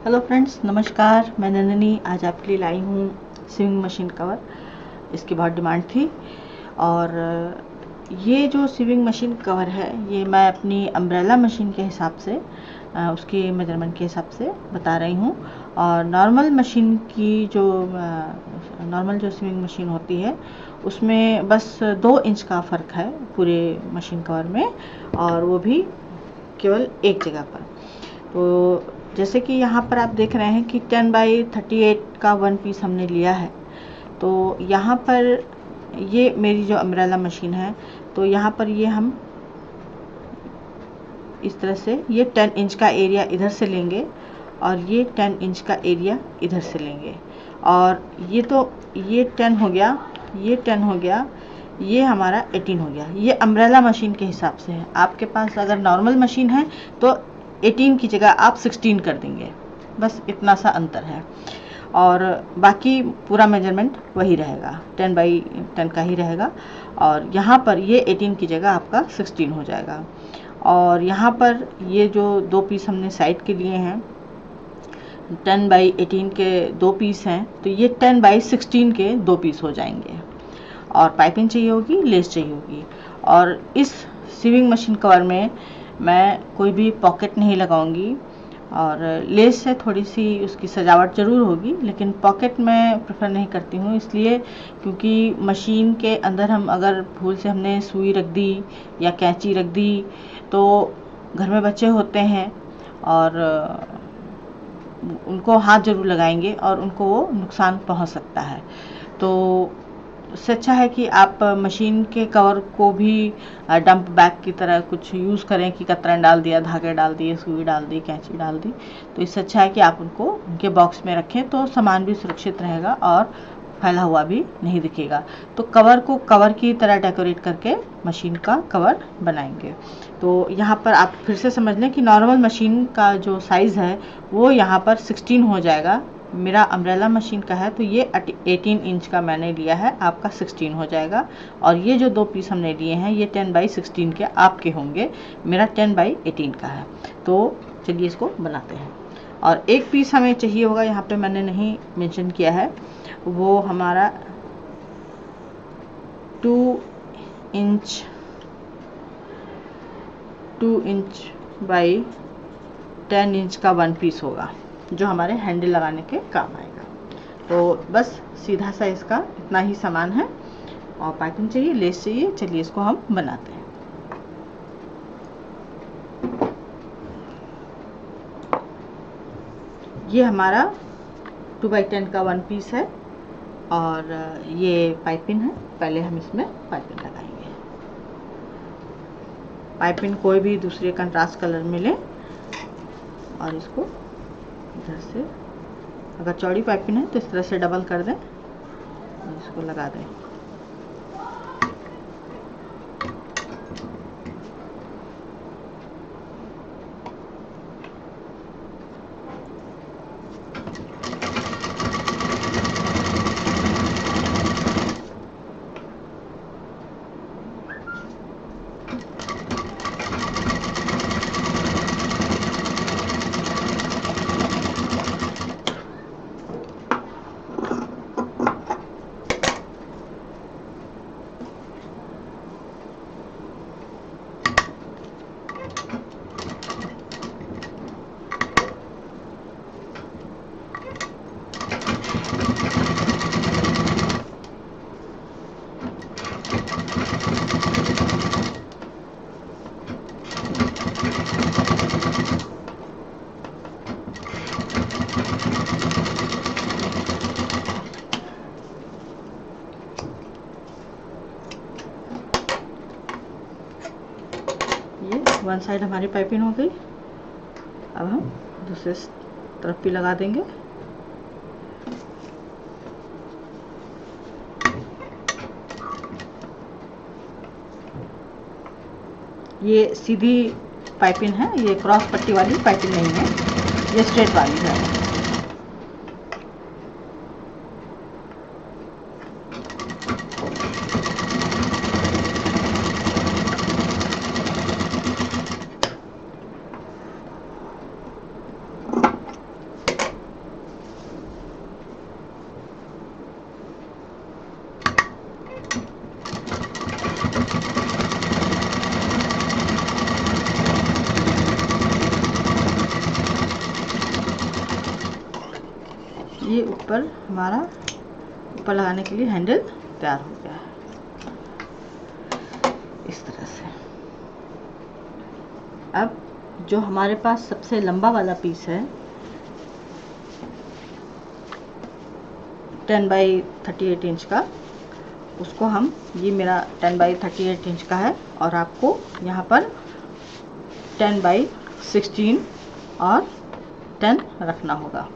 Hello friends, नमस्कार। मैं नंदिनी आज आपके लिए लाई हूँ सिविंग मशीन कवर। इसकी बहुत डिमांड थी और ये जो सिविंग मशीन कवर है ये मैं अपनी अम्ब्रेला मशीन के हिसाब से उसके मेजरमेंट के हिसाब से बता रही हूँ। और नॉर्मल मशीन की जो नॉर्मल जो सिविंग मशीन होती है उसमें बस 2 इंच का फ़र्क है पूरे मशीन कवर में, और वो भी केवल एक जगह पर। तो जैसे कि यहाँ पर आप देख रहे हैं कि 10x38 का 1 पीस हमने लिया है। तो यहाँ पर ये मेरी जो अम्ब्रेला मशीन है, तो यहाँ पर ये हम इस तरह से ये 10 इंच का एरिया इधर से लेंगे और ये 10 इंच का एरिया इधर से लेंगे। और ये तो ये 10 हो गया, ये 10 हो गया, ये हमारा 18 हो गया। ये अम्ब्रेला मशीन के हिसाब से है। आपके पास अगर नॉर्मल मशीन है तो 18 की जगह आप 16 कर देंगे, बस इतना सा अंतर है। और बाकी पूरा मेजरमेंट वही रहेगा, 10x10 का ही रहेगा। और यहाँ पर ये 18 की जगह आपका 16 हो जाएगा। और यहाँ पर ये जो 2 पीस हमने साइड के लिए हैं, 10x18 के 2 पीस हैं, तो ये 10x16 के 2 पीस हो जाएंगे। और पाइपिंग चाहिए होगी, लेस चाहिए होगी। और इस सिविंग मशीन कवर में मैं कोई भी पॉकेट नहीं लगाऊंगी, और लेस से थोड़ी सी उसकी सजावट ज़रूर होगी, लेकिन पॉकेट मैं प्रेफर नहीं करती हूँ, इसलिए क्योंकि मशीन के अंदर हम अगर भूल से हमने सुई रख दी या कैंची रख दी तो घर में बच्चे होते हैं और उनको हाथ ज़रूर लगाएंगे और उनको वो नुकसान पहुँच सकता है। तो इससे अच्छा है कि आप मशीन के कवर को भी डंप बैग की तरह कुछ यूज़ करें कि कतरन डाल दिया, धागे डाल दिए, सुई डाल दी, कैंची डाल दी। तो इससे अच्छा है कि आप उनको उनके बॉक्स में रखें, तो सामान भी सुरक्षित रहेगा और फैला हुआ भी नहीं दिखेगा। तो कवर को कवर की तरह डेकोरेट करके मशीन का कवर बनाएंगे। तो यहाँ पर आप फिर से समझ लें कि नॉर्मल मशीन का जो साइज़ है वो यहाँ पर 16 हो जाएगा। मेरा अम्ब्रेला मशीन का है तो ये 18 इंच का मैंने लिया है, आपका 16 हो जाएगा। और ये जो 2 पीस हमने लिए हैं ये 10x16 के आपके होंगे, मेरा 10x18 का है। तो चलिए इसको बनाते हैं। और एक पीस हमें चाहिए होगा, यहाँ पे मैंने नहीं मेंशन किया है, वो हमारा 2 इंच 2 इंच बाई 10 इंच का 1 पीस होगा जो हमारे हैंडल लगाने के काम आएगा। तो बस सीधा सा इसका इतना ही सामान है। और पाइपिंग चाहिए, लेस चाहिए। चलिए इसको हम बनाते हैं। ये हमारा 2x10 का 1 पीस है और ये पाइपिंग है। पहले हम इसमें पाइपिंग लगाएंगे। पाइपिंग कोई भी दूसरे कंट्रास्ट कलर में लें और इसको इधर से, अगर चौड़ी पाइपिंग है तो इस तरह से डबल कर दें और इसको लगा दें। ये वन साइड हमारी पाइपिंग हो गई। अब हम दूसरे तरफ भी लगा देंगे। ये सीधी पाइपिंग है, ये क्रॉस पट्टी वाली पाइपिंग नहीं है, ये स्ट्रेट वाली है। ये ऊपर हमारा ऊपर लगाने के लिए हैंडल तैयार हो गया है इस तरह से। अब जो हमारे पास सबसे लंबा वाला पीस है 10 बाई 38 इंच का, उसको हम, ये मेरा 10 बाई 38 इंच का है और आपको यहाँ पर 10 बाई 16 और 10 रखना होगा।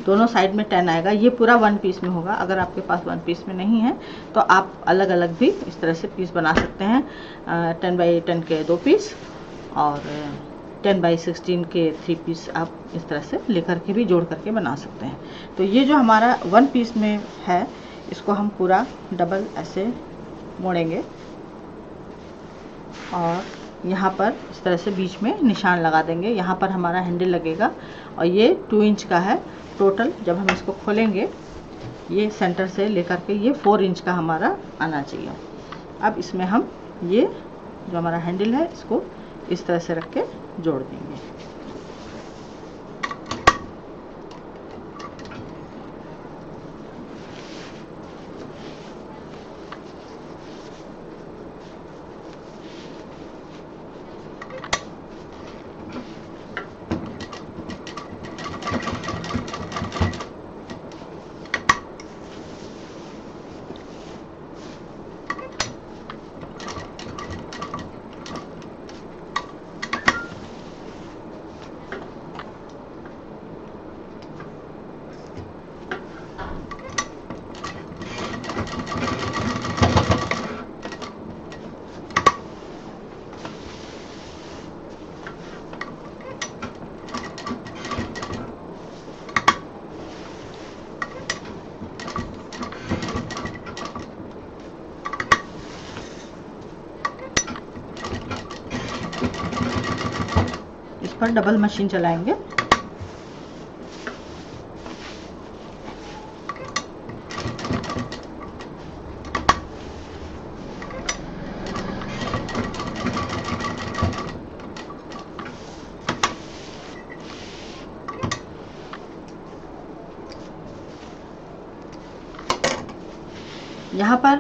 दोनों साइड में 10 आएगा। ये पूरा 1 पीस में होगा। अगर आपके पास 1 पीस में नहीं है तो आप अलग अलग भी इस तरह से पीस बना सकते हैं। 10 बाई 10 के 2 पीस और 10 बाई 16 के 3 पीस आप इस तरह से लेकर के भी जोड़ करके बना सकते हैं। तो ये जो हमारा 1 पीस में है, इसको हम पूरा डबल ऐसे मोड़ेंगे और यहाँ पर इस तरह से बीच में निशान लगा देंगे। यहाँ पर हमारा हैंडल लगेगा और ये 2 इंच का है टोटल। जब हम इसको खोलेंगे ये सेंटर से लेकर के ये 4 इंच का हमारा आना चाहिए। अब इसमें हम ये जो हमारा हैंडल है इसको इस तरह से रख के जोड़ देंगे। इस पर डबल मशीन चलाएंगे। यहाँ पर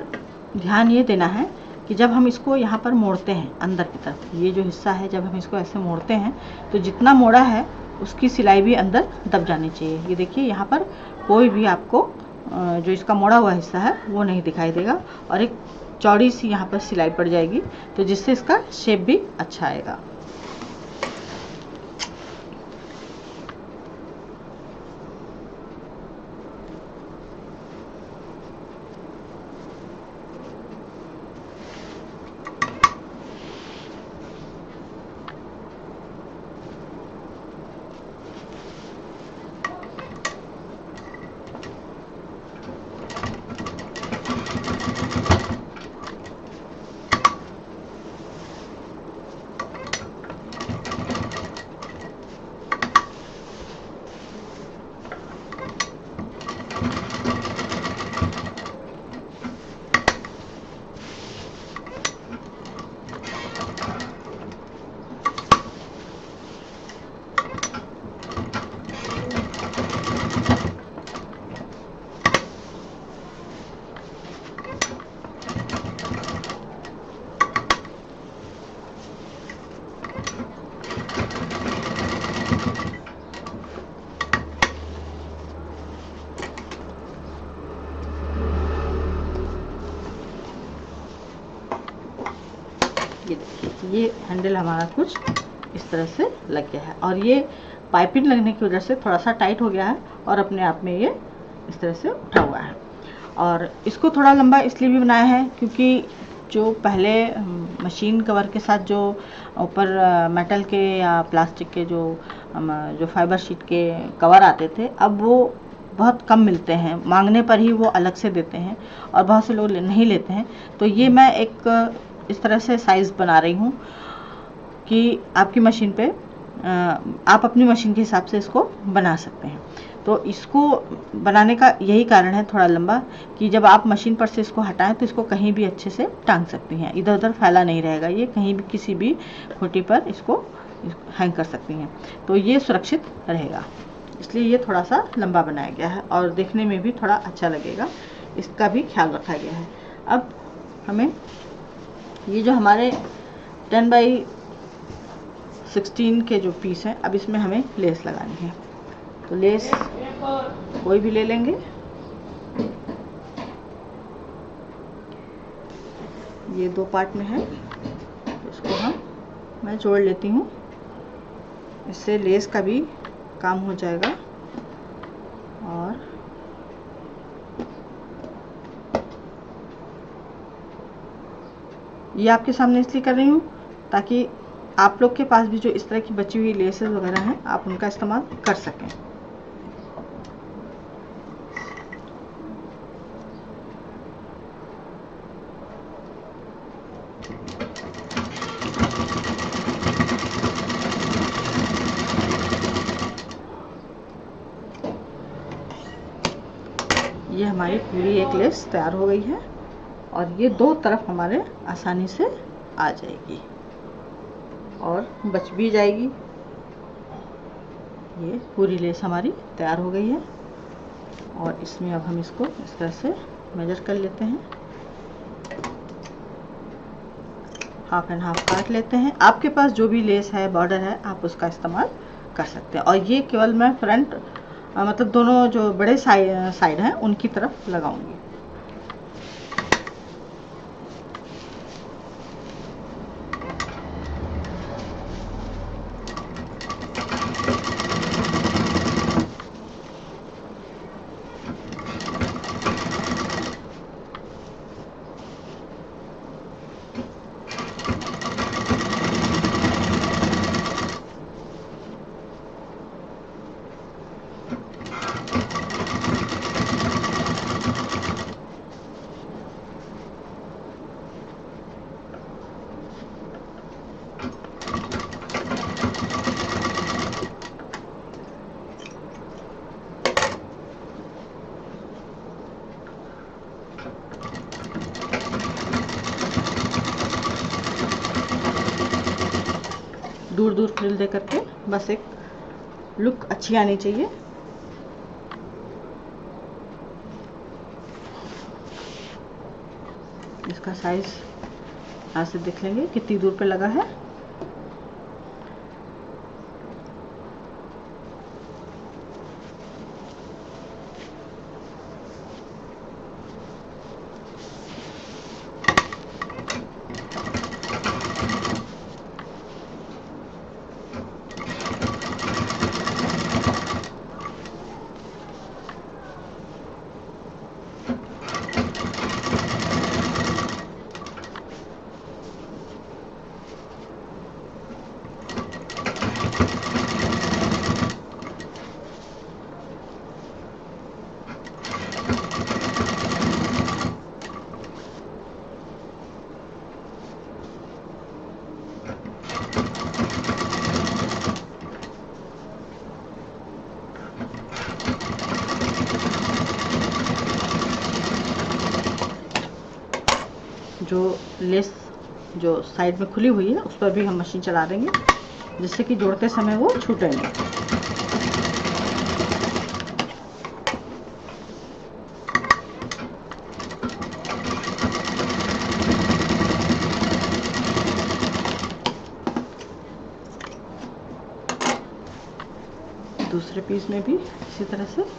ध्यान ये देना है कि जब हम इसको यहाँ पर मोड़ते हैं अंदर की तरफ, ये जो हिस्सा है जब हम इसको ऐसे मोड़ते हैं तो जितना मोड़ा है उसकी सिलाई भी अंदर दब जानी चाहिए। ये देखिए यहाँ पर कोई भी आपको जो इसका मोड़ा हुआ हिस्सा है वो नहीं दिखाई देगा और एक चौड़ी सी यहाँ पर सिलाई पड़ जाएगी, तो जिससे इसका शेप भी अच्छा आएगा। ये देखिए ये हैंडल हमारा कुछ इस तरह से लग गया है और ये पाइपिंग लगने की वजह से थोड़ा सा टाइट हो गया है और अपने आप में ये इस तरह से उठा हुआ है। और इसको थोड़ा लंबा इसलिए भी बनाया है क्योंकि जो पहले मशीन कवर के साथ जो ऊपर मेटल के या प्लास्टिक के जो फाइबर शीट के कवर आते थे, अब वो बहुत कम मिलते हैं, मांगने पर ही वो अलग से देते हैं और बहुत से लोग नहीं लेते हैं। तो ये मैं एक इस तरह से साइज़ बना रही हूँ कि आपकी मशीन पे आप अपनी मशीन के हिसाब से इसको बना सकते हैं। तो इसको बनाने का यही कारण है थोड़ा लंबा, कि जब आप मशीन पर से इसको हटाएं तो इसको कहीं भी अच्छे से टांग सकती हैं, इधर उधर फैला नहीं रहेगा, ये कहीं भी किसी भी खूंटी पर इसको हैंग कर सकती हैं, तो ये सुरक्षित रहेगा। इसलिए ये थोड़ा सा लंबा बनाया गया है और देखने में भी थोड़ा अच्छा लगेगा, इसका भी ख्याल रखा गया है। अब हमें ये जो हमारे 10 बाई 16 के जो पीस हैं, अब इसमें हमें लेस लगानी है। तो लेस कोई भी ले लेंगे। ये 2 पार्ट में है, इसको मैं जोड़ लेती हूँ, इससे लेस का भी काम हो जाएगा। और ये आपके सामने इसलिए कर रही हूँ ताकि आप लोग के पास भी जो इस तरह की बची हुई लेसेस वगैरह हैं, आप उनका इस्तेमाल कर सकें। ये हमारी पूरी एक लेस तैयार हो गई है और ये 2 तरफ हमारे आसानी से आ जाएगी और बच भी जाएगी। ये पूरी लेस हमारी तैयार हो गई है और इसमें अब हम इसको इस तरह से मेजर कर लेते हैं, हाफ एंड हाफ काट लेते हैं। आपके पास जो भी लेस है, बॉर्डर है, आप उसका इस्तेमाल कर सकते हैं। और ये केवल मैं फ्रंट मतलब दोनों जो बड़े साइड हैं उनकी तरफ लगाऊंगी। दूर दूर फ्रिल दे करके बस एक लुक अच्छी आनी चाहिए। इसका साइज यहाँ से देख लेंगे कितनी दूर पे लगा है। जो लेस जो साइड में खुली हुई है उस पर भी हम मशीन चला देंगे, जिससे कि जोड़ते समय वो छूटे नहीं। दूसरे पीस में भी इसी तरह से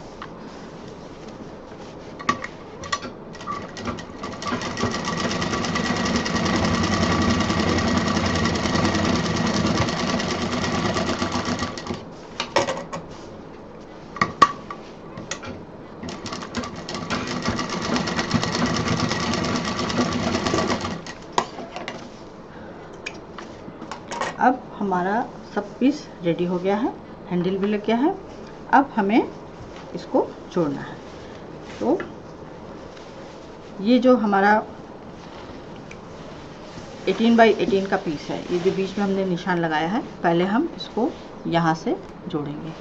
अब हमारा सब पीस रेडी हो गया है, हैंडल भी लग गया है। अब हमें इसको जोड़ना है। तो ये जो हमारा 18 बाई 18 का पीस है, ये जो बीच में हमने निशान लगाया है, पहले हम इसको यहाँ से जोड़ेंगे।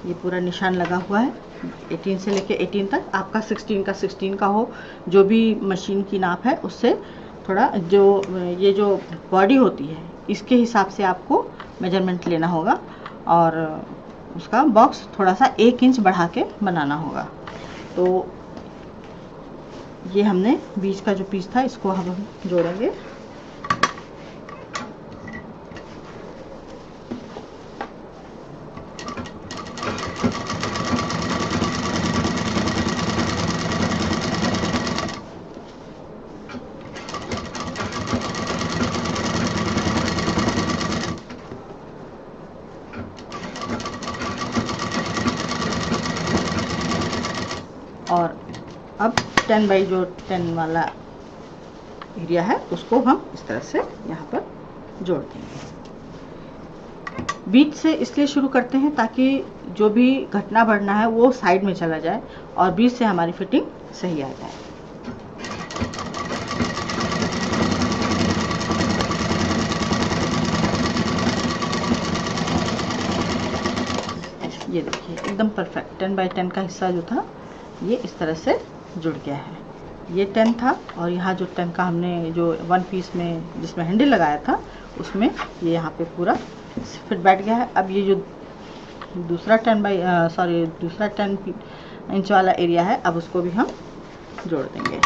ये पूरा निशान लगा हुआ है 18 से लेके 18 तक। आपका 16 का 16 का हो, जो भी मशीन की नाप है उससे थोड़ा, जो ये जो बॉडी होती है इसके हिसाब से आपको मेजरमेंट लेना होगा। और उसका बॉक्स थोड़ा सा 1 इंच बढ़ा के बनाना होगा। तो ये हमने बीच का जो पीस था इसको हम जोड़ेंगे। और अब 10 बाई जो 10 वाला एरिया है उसको हम इस तरह से यहाँ पर जोड़ देंगे। बीच से इसलिए शुरू करते हैं ताकि जो भी घटना बढ़ना है वो साइड में चला जाए और बीच से हमारी फिटिंग सही आ जाए। ये देखिए एकदम परफेक्ट 10 बाई 10 का हिस्सा जो था ये इस तरह से जुड़ गया है। ये 10 था और यहाँ जो 10 का हमने जो 1 पीस में जिसमें हैंडल लगाया था उसमें ये यहाँ पे पूरा फिट बैठ गया है। अब ये जो दूसरा 10 इंच वाला एरिया है अब उसको भी हम जोड़ देंगे।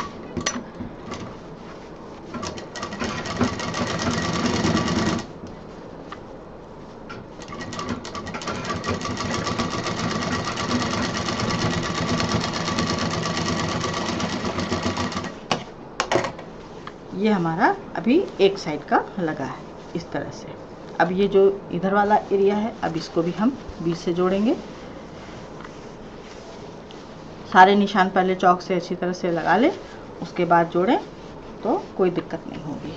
ये हमारा अभी एक साइड का लगा है इस तरह से। अब ये जो इधर वाला एरिया है अब इसको भी हम बीच से जोड़ेंगे। सारे निशान पहले चौक से अच्छी तरह से लगा लें, उसके बाद जोड़ें तो कोई दिक्कत नहीं होगी।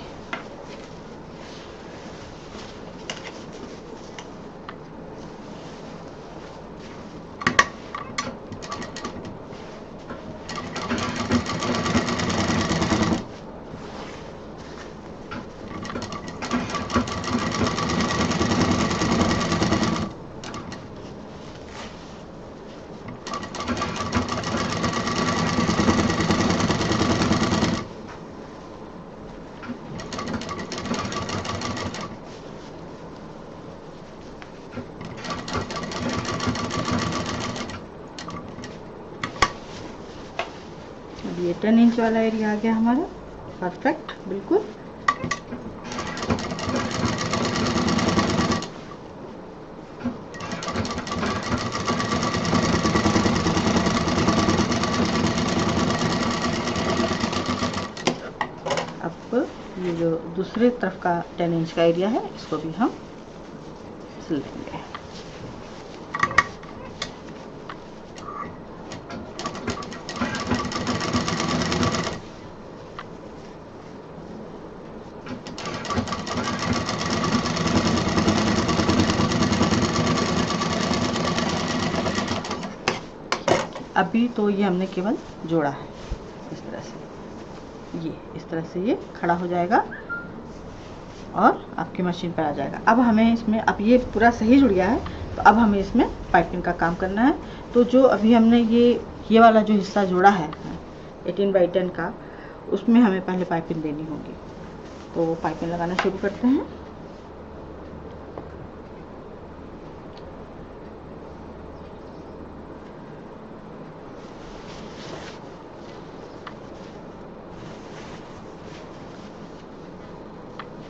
ये 10 इंच वाला एरिया आ गया हमारा परफेक्ट बिल्कुल। अब ये जो दूसरे तरफ का 10 इंच का एरिया है इसको भी हम सिल देंगे। अभी तो ये हमने केवल जोड़ा है इस तरह से, ये इस तरह से ये खड़ा हो जाएगा और आपकी मशीन पर आ जाएगा। अब हमें इसमें अब ये पूरा सही जुड़ गया है तो अब हमें इसमें पाइपिंग का काम करना है। तो जो अभी हमने ये वाला जो हिस्सा जोड़ा है 18 बाई 10 का उसमें हमें पहले पाइपिंग देनी होगी। तो पाइपिंग लगाना शुरू करते हैं।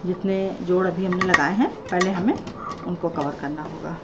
जितने जोड़ अभी हमने लगाए हैं पहले हमें उनको कवर करना होगा।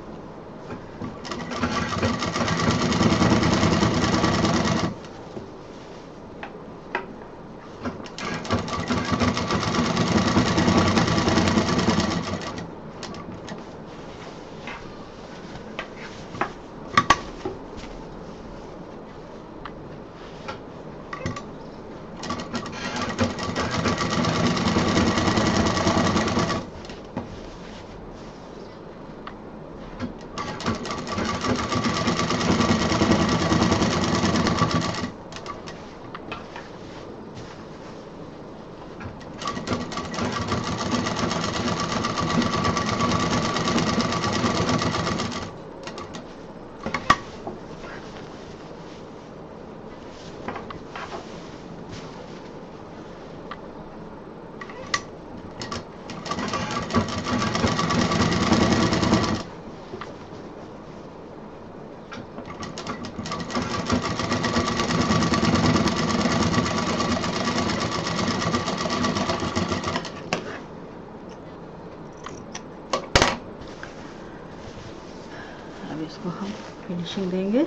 अब इसको हम फिनिशिंग देंगे।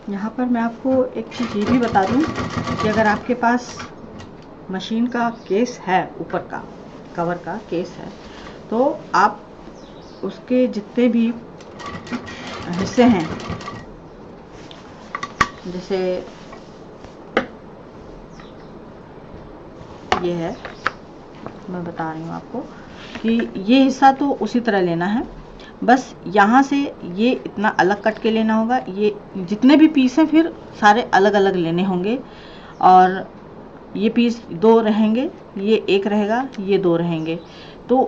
यहाँ पर मैं आपको एक चीज़ ये भी बता दूँ कि अगर आपके पास मशीन का केस है, ऊपर का कवर का केस है, तो आप उसके जितने भी हिस्से हैं, जैसे ये है, मैं बता रही हूँ आपको कि ये हिस्सा तो उसी तरह लेना है, बस यहाँ से ये इतना अलग कट के लेना होगा। ये जितने भी पीस हैं फिर सारे अलग अलग लेने होंगे, और ये पीस 2 रहेंगे, ये 1 रहेगा, ये 2 रहेंगे। तो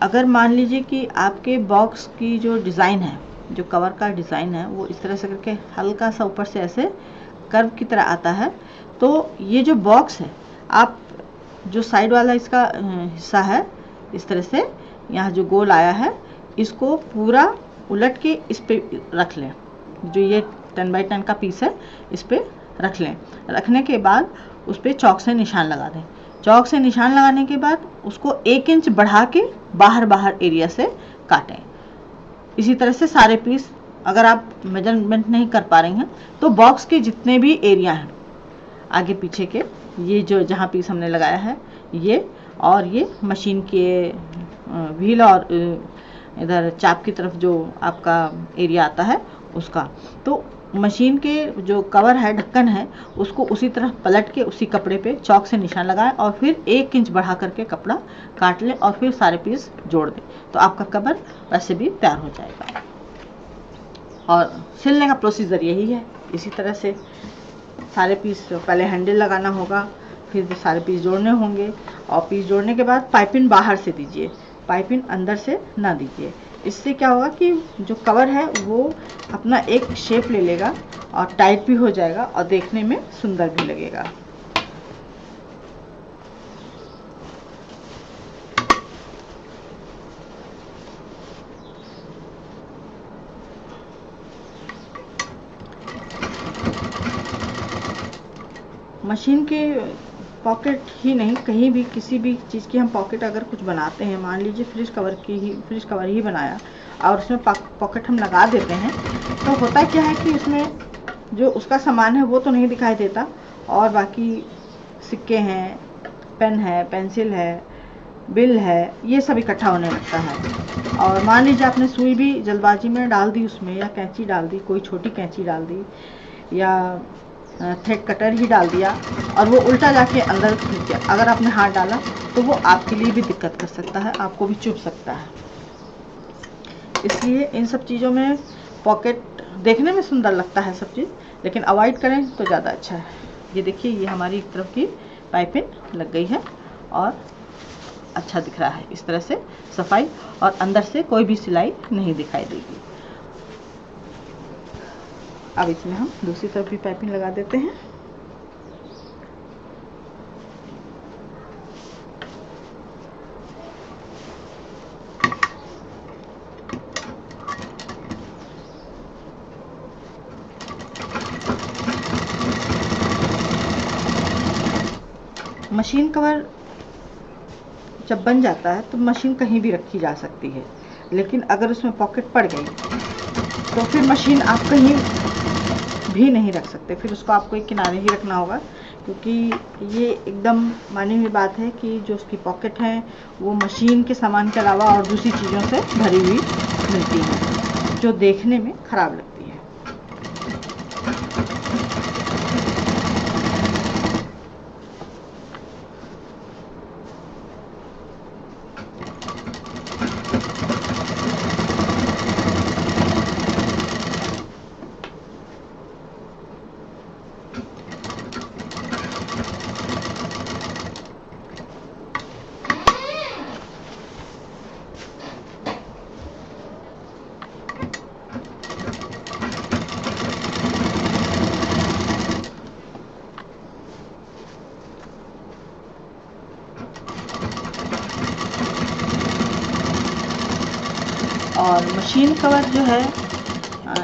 अगर मान लीजिए कि आपके बॉक्स की जो डिज़ाइन है, जो कवर का डिज़ाइन है, वो इस तरह से करके हल्का सा ऊपर से ऐसे कर्व की तरह आता है, तो ये जो बॉक्स है, आप जो साइड वाला इसका हिस्सा है, इस तरह से यहाँ जो गोल आया है, इसको पूरा उलट के इस पे रख लें। जो ये 10 बाई 10 का पीस है, इस पे रख लें। रखने के बाद उस पे चौक से निशान लगा दें। चौक से निशान लगाने के बाद उसको 1 इंच बढ़ा के बाहर एरिया से काटें। इसी तरह से सारे पीस, अगर आप मेजरमेंट नहीं कर पा रही हैं तो बॉक्स के जितने भी एरिया हैं आगे पीछे के, ये जो जहाँ पीस हमने लगाया है, ये और ये मशीन के व्हील और इधर चाप की तरफ जो आपका एरिया आता है उसका, तो मशीन के जो कवर है, ढक्कन है, उसको उसी तरह पलट के उसी कपड़े पे चौक से निशान लगाएं और फिर 1 इंच बढ़ा करके कपड़ा काट लें और फिर सारे पीस जोड़ दें, तो आपका कवर वैसे भी तैयार हो जाएगा। और सिलने का प्रोसीजर यही है। इसी तरह से सारे पीस, पहले हैंडल लगाना होगा, फिर सारे पीस जोड़ने होंगे, और पीस जोड़ने के बाद पाइपिंग बाहर से दीजिए, पाइपिंग अंदर से ना दीजिए। इससे क्या होगा कि जो कवर है वो अपना एक शेप ले लेगा और टाइट भी हो जाएगा और देखने में सुंदर भी लगेगा। मशीन के पॉकेट ही नहीं, कहीं भी किसी भी चीज़ की हम पॉकेट अगर कुछ बनाते हैं, मान लीजिए फ्रिज कवर ही बनाया और उसमें पॉकेट हम लगा देते हैं, तो होता क्या है कि उसमें जो उसका सामान है वो तो नहीं दिखाई देता, और बाकी सिक्के हैं, पेन है, पेंसिल है, बिल है, ये सब इकट्ठा होने लगता है। और मान लीजिए आपने सुई भी जल्दबाजी में डाल दी उसमें, या कैंची डाल दी, कोई छोटी कैंची डाल दी, या थ्रेड कटर ही डाल दिया और वो उल्टा जाके अंदर घुस गया, अगर आपने हाथ डाला तो वो आपके लिए भी दिक्कत कर सकता है, आपको भी चुभ सकता है। इसलिए इन सब चीज़ों में पॉकेट देखने में सुंदर लगता है सब चीज़, लेकिन अवॉइड करें तो ज़्यादा अच्छा है। ये देखिए, ये हमारी एक तरफ की पाइपिंग लग गई है और अच्छा दिख रहा है इस तरह से सफाई, और अंदर से कोई भी सिलाई नहीं दिखाई देगी। अब इसमें हम दूसरी तरफ भी पाइपिंग लगा देते हैं। मशीन कवर जब बन जाता है तो मशीन कहीं भी रखी जा सकती है, लेकिन अगर उसमें पॉकेट पड़ गई तो फिर मशीन आप कहीं भी नहीं रख सकते, फिर उसको आपको एक किनारे ही रखना होगा, क्योंकि ये एकदम मानी हुई बात है कि जो उसकी पॉकेट है वो मशीन के सामान के अलावा और दूसरी चीज़ों से भरी हुई मिलती है, जो देखने में ख़राब लगती है। और मशीन कवर जो है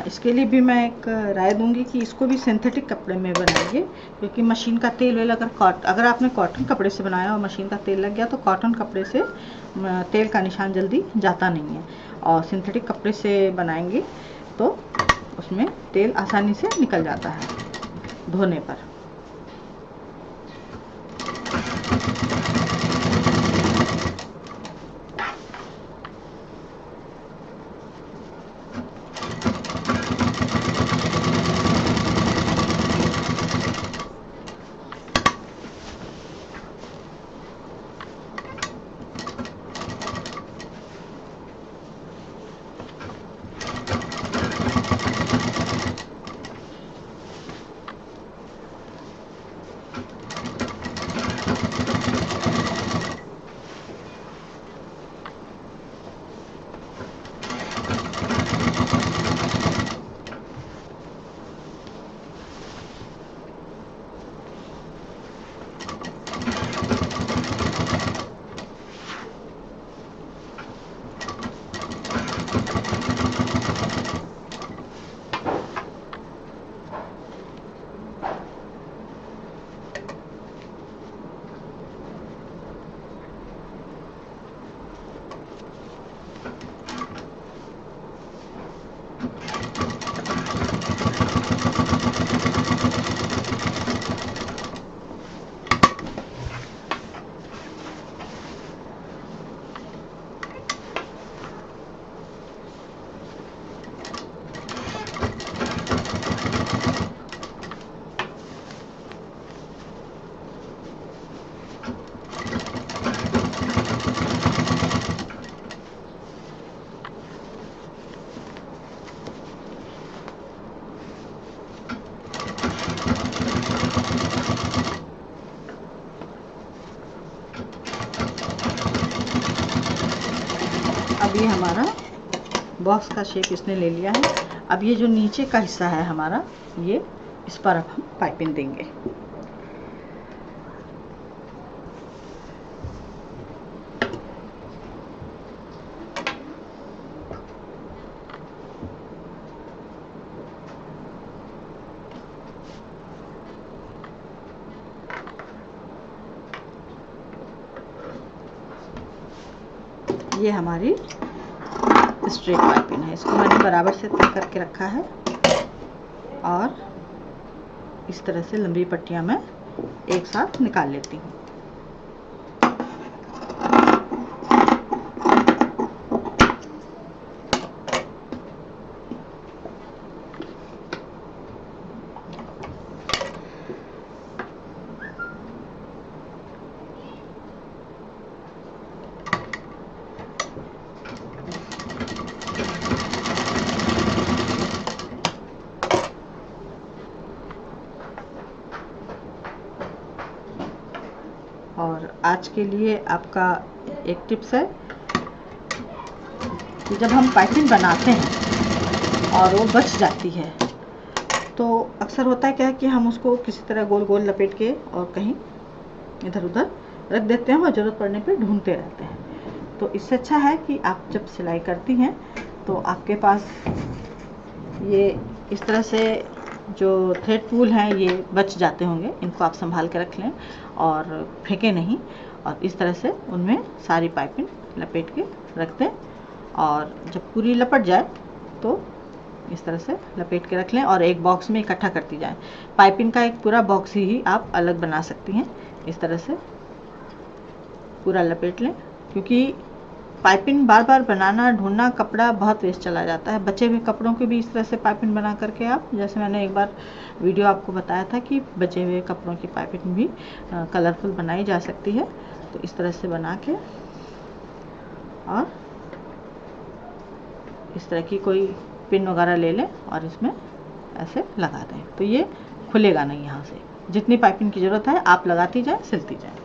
इसके लिए भी मैं एक राय दूंगी कि इसको भी सिंथेटिक कपड़े में बनाइए, क्योंकि मशीन का तेल वेल अगर आपने कॉटन कपड़े से बनाया और मशीन का तेल लग गया तो कॉटन कपड़े से तेल का निशान जल्दी जाता नहीं है, और सिंथेटिक कपड़े से बनाएंगे तो उसमें तेल आसानी से निकल जाता है धोने पर। अब ये हमारा बॉक्स का शेप इसने ले लिया है। अब ये जो नीचे का हिस्सा है हमारा, ये इस पर अब हम पाइपिंग देंगे। ये हमारी स्ट्रेट पाइपिंग है, इसको मैंने बराबर से तय करके रखा है और इस तरह से लंबी पट्टियां मैं एक साथ निकाल लेती हूँ। और आज के लिए आपका एक टिप्स है कि जब हम पाइपिंग बनाते हैं और वो बच जाती है तो अक्सर होता है क्या है कि हम उसको किसी तरह गोल गोल लपेट के और कहीं इधर उधर रख देते हैं और ज़रूरत पड़ने पे ढूंढते रहते हैं। तो इससे अच्छा है कि आप जब सिलाई करती हैं तो आपके पास ये इस तरह से जो थ्रेड टूल हैं ये बच जाते होंगे, इनको आप संभाल के रख लें और फेंकें नहीं। और इस तरह से उनमें सारी पाइपिंग लपेट के रख दें और जब पूरी लपट जाए तो इस तरह से लपेट के रख लें और एक बॉक्स में इकट्ठा करती जाएं। पाइपिंग का एक पूरा बॉक्स ही आप अलग बना सकती हैं। इस तरह से पूरा लपेट लें, क्योंकि पाइपिंग बार बार बनाना ढूंढना कपड़ा बहुत वेस्ट चला जाता है। बचे हुए कपड़ों के भी इस तरह से पाइपिंग बना करके आप, जैसे मैंने एक बार वीडियो आपको बताया था कि बचे हुए कपड़ों की पाइपिंग भी कलरफुल बनाई जा सकती है। तो इस तरह से बना के और इस तरह की कोई पिन वगैरह ले लें और इसमें ऐसे लगा दें, तो ये खुलेगा नहीं। यहाँ से जितनी पाइपिंग की ज़रूरत है आप लगाती जाएं, सिलती जाएं।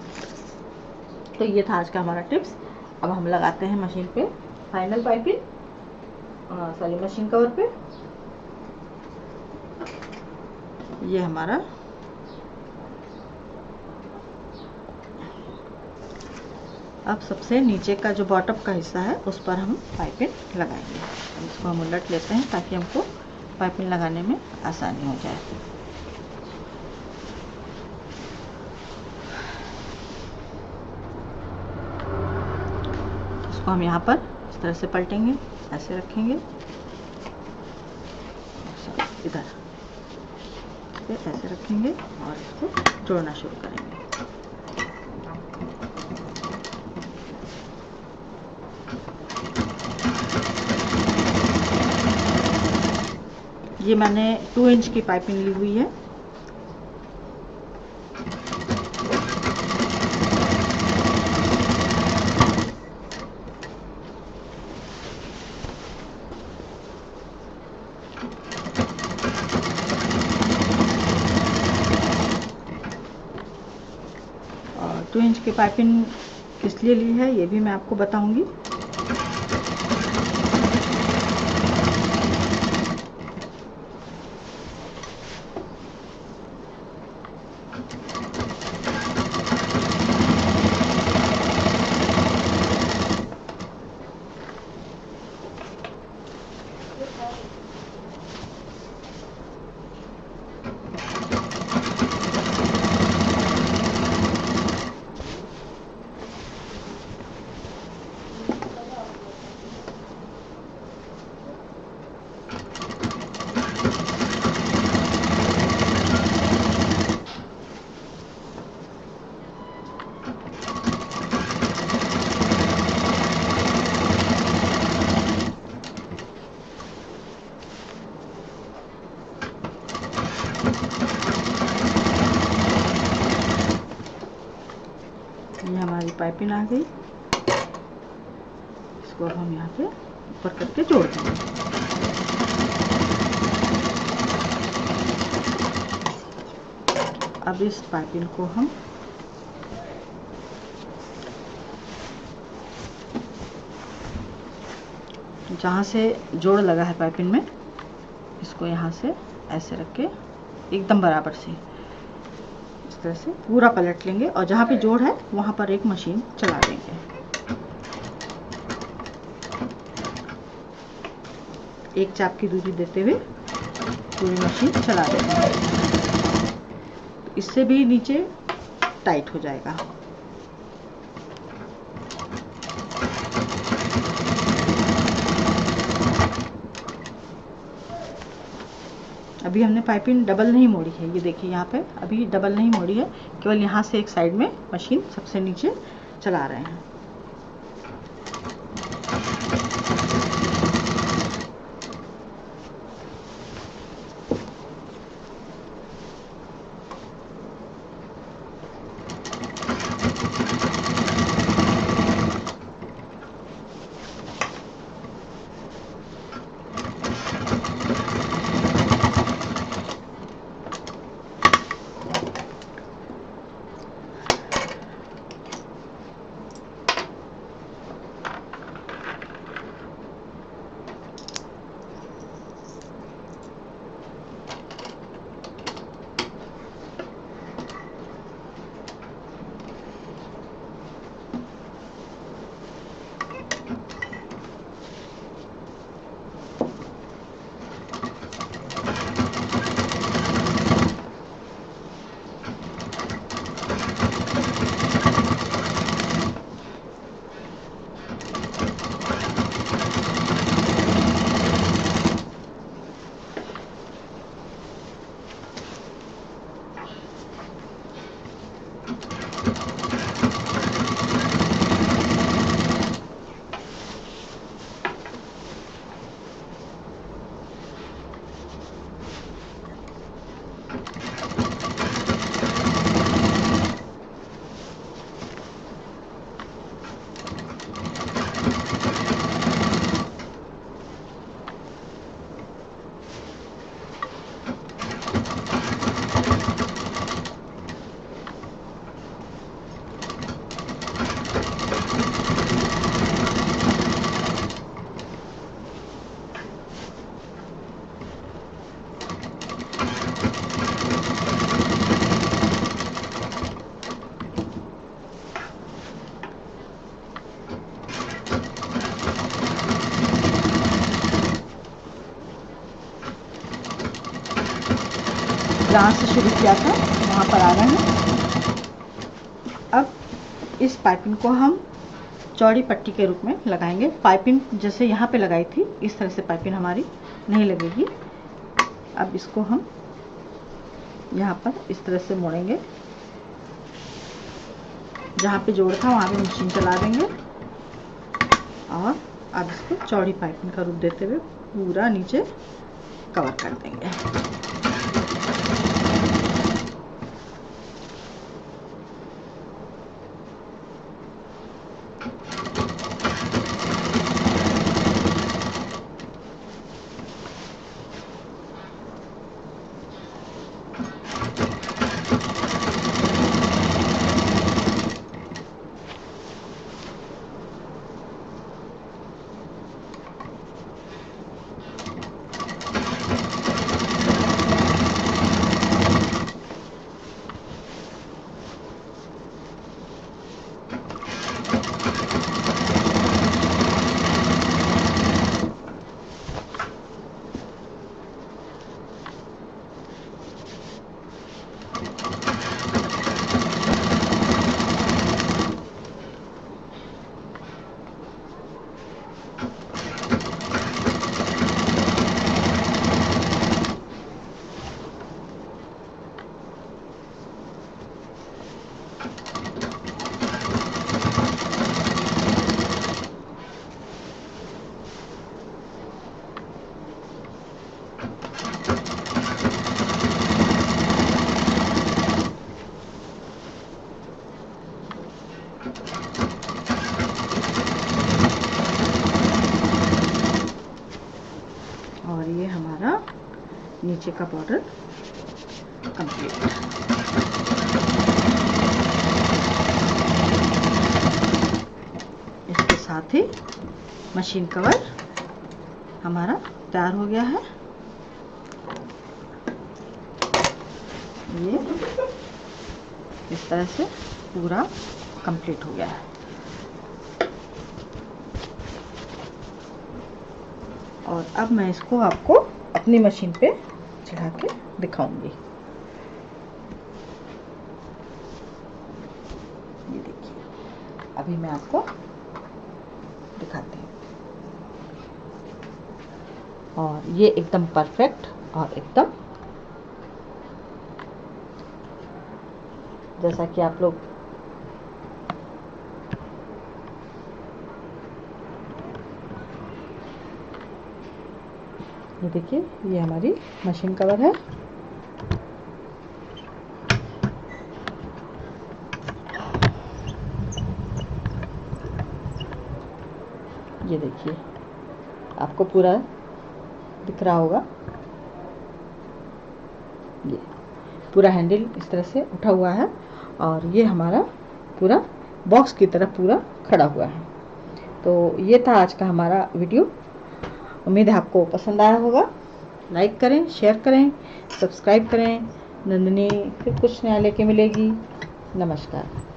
तो ये था आज का हमारा टिप्स। अब हम लगाते हैं मशीन पे final piping, sorry machine cover पे। ये हमारा अब सबसे नीचे का जो बॉटम का हिस्सा है उस पर हम पाइपिंग लगाएंगे। इसको हम उलट लेते हैं ताकि हमको पाइपिंग लगाने में आसानी हो जाए। इसको हम यहाँ पर इस तरह से पलटेंगे, ऐसे रखेंगे, इधर ऐसे रखेंगे और इसको जोड़ना शुरू करेंगे। ये मैंने 2 इंच की पाइपिंग ली हुई है। और 2 इंच की पाइपिंग किस लिए ली है ये भी मैं आपको बताऊंगी। ये हमारी पाइपिंग आ गई। इसको अब हम यहाँ पे ऊपर करके जोड़ देंगे। अब इस पाइपिंग को हम जहाँ से जोड़ लगा है पाइपिंग में, इसको यहाँ से ऐसे रख के एकदम बराबर से इस तरह से पूरा पलट लेंगे और जहाँ पे जोड़ है वहाँ पर एक मशीन चला देंगे। एक चाप की दूरी देते हुए पूरी मशीन चला देंगे। इससे भी नीचे टाइट हो जाएगा। अभी हमने पाइपिंग डबल नहीं मोड़ी है, ये देखिए यहाँ पे अभी डबल नहीं मोड़ी है, केवल यहाँ से एक साइड में मशीन सबसे नीचे चला रहे हैं। जहाँ से शुरू किया था वहाँ पर आ गए हैं। अब इस पाइपिंग को हम चौड़ी पट्टी के रूप में लगाएंगे। पाइपिंग जैसे यहाँ पे लगाई थी इस तरह से पाइपिंग हमारी नहीं लगेगी। अब इसको हम यहाँ पर इस तरह से मोड़ेंगे, जहाँ पे जोड़ था वहाँ पे मशीन चला देंगे और अब इसको चौड़ी पाइपिंग का रूप देते हुए पूरा नीचे कवर कर देंगे। और ये हमारा नीचे का बॉर्डर कंप्लीट। इसके साथ ही मशीन कवर हमारा तैयार हो गया है। ये इस तरह से पूरा कंप्लीट हो गया है। और अब मैं इसको आपको अपनी मशीन पे चढ़ा के दिखाऊंगी। ये देखिए, अभी मैं आपको दिखाती हूँ। और ये एकदम परफेक्ट और एकदम जैसा कि आप लोग ये देखिए, ये हमारी मशीन कवर है। ये देखिए, आपको पूरा दिख रहा होगा। ये पूरा हैंडल इस तरह से उठा हुआ है और ये हमारा पूरा बॉक्स की तरह पूरा खड़ा हुआ है। तो ये था आज का हमारा वीडियो। उम्मीद है आपको पसंद आया होगा। लाइक करें, शेयर करें, सब्सक्राइब करें। नंदिनी फिर कुछ नया लेके मिलेगी। नमस्कार।